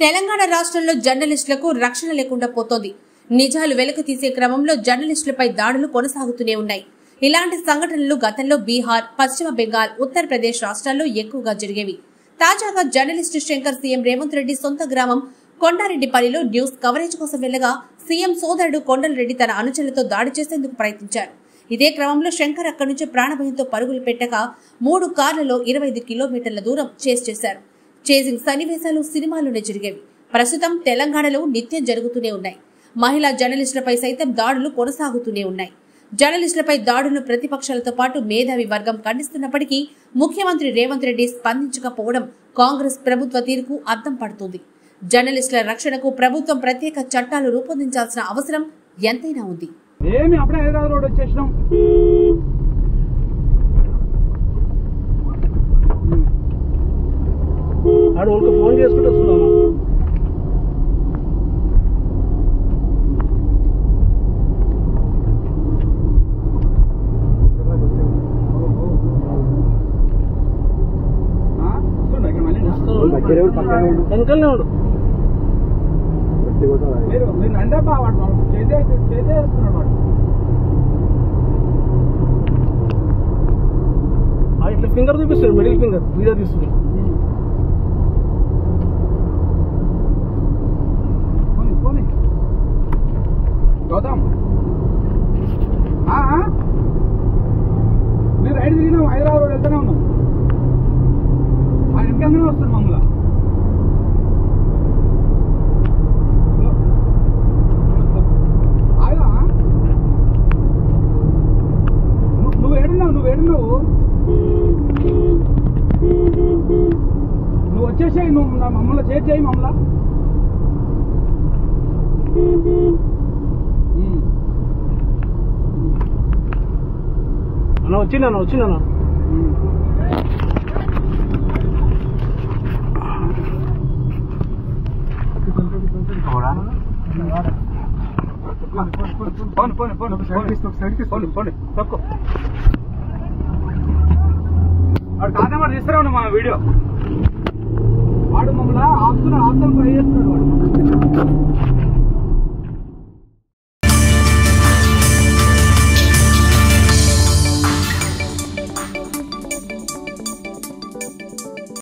తెలంగాణ రాష్ట్రంలో జర్నలిస్టులకు రక్షణ లేకుండా పోతోంది. నిజాలు వెలుగు తీసే క్రమంలో జర్నలిస్టులపై దాడులు కొనసాగుతూనే ఉన్నాయి. ఇలాంటి సంఘటనలు గతంలో బీహార్, పశ్చిమ బెంగాల్, ఉత్తరప్రదేశ్ రాష్ట్రాల్లో ఎక్కువగా జరిగేవి. తాజాగా జర్నలిస్టు శంకర్ సీఎం రేవంత్ రెడ్డి సొంత గ్రామం కొండారెడ్డిపల్లిలో న్యూస్ కవరేజ్ కోసం వెళ్లగా సీఎం సోదరుడు కొండలరెడ్డి తన అనుచరులతో దాడి చేసేందుకు ప్రయత్నించారు. ఇదే క్రమంలో శంకర్ అక్కడి నుంచి ప్రాణభయంతో పరుగులు పెట్టక 3 కార్లలో 25 కిలోమీటర్ల దూరం చేశారు. చేసింగ్ సన్నివేశాలు సినిమాలోనే జరిగేవి. ప్రస్తుతం తెలంగాణలో నిత్యం జరుగుతూనే ఉన్నాయి. మహిళా జర్నలిస్టులపై సైతం దాడులు కొనసాగుతూనే ఉన్నాయి. జర్నలిస్టులపై దాడులను ప్రతిపక్షాలతో పాటు మేధావి వర్గం ఖండిస్తున్నప్పటికీ ముఖ్యమంత్రి రేవంత్ రెడ్డి స్పందించకపోవడం కాంగ్రెస్ ప్రభుత్వ తీరుకు అద్దం పడుతుంది. జర్నలిస్టుల రక్షణకు ప్రభుత్వం ప్రత్యేక చట్టాలు రూపొందించాల్సిన అవసరం ఎంతైనా ఉంది. అప్పుడే హైదరాబాద్ రోడ్ వచ్చేసినాం. ఫోన్ చేసుకుంటూ వస్తున్నాము. వెనకల్నే ఉండు. మీరు అంటే వాడు చేసేస్తున్నాడు. వాడు ఇట్లా ఫింగర్ చూపిస్తాడు, మిడిల్ ఫింగర్ వీడియో తీసుకుని. గౌతమ్ మీరు రైడ్ తిరిగినాం, హైదరాబాద్ రోడ్ వెళ్తూనే ఉన్నాం. ఆయన వెనకంగానే వస్తాడు మమ్మల్ని. నువ్వు వచ్చేసాయి, నువ్వు మమ్మల్ని చేర్చేయి. మమ్మల్ని అన్న వచ్చిందన్న తక్కువ వాడు కాదే వాడు తీసుకురావు మా వీడియో. వాడు మమ్మల్ని ఆపుతున్నాడు, ట్రై చేస్తున్నాడు వాడు.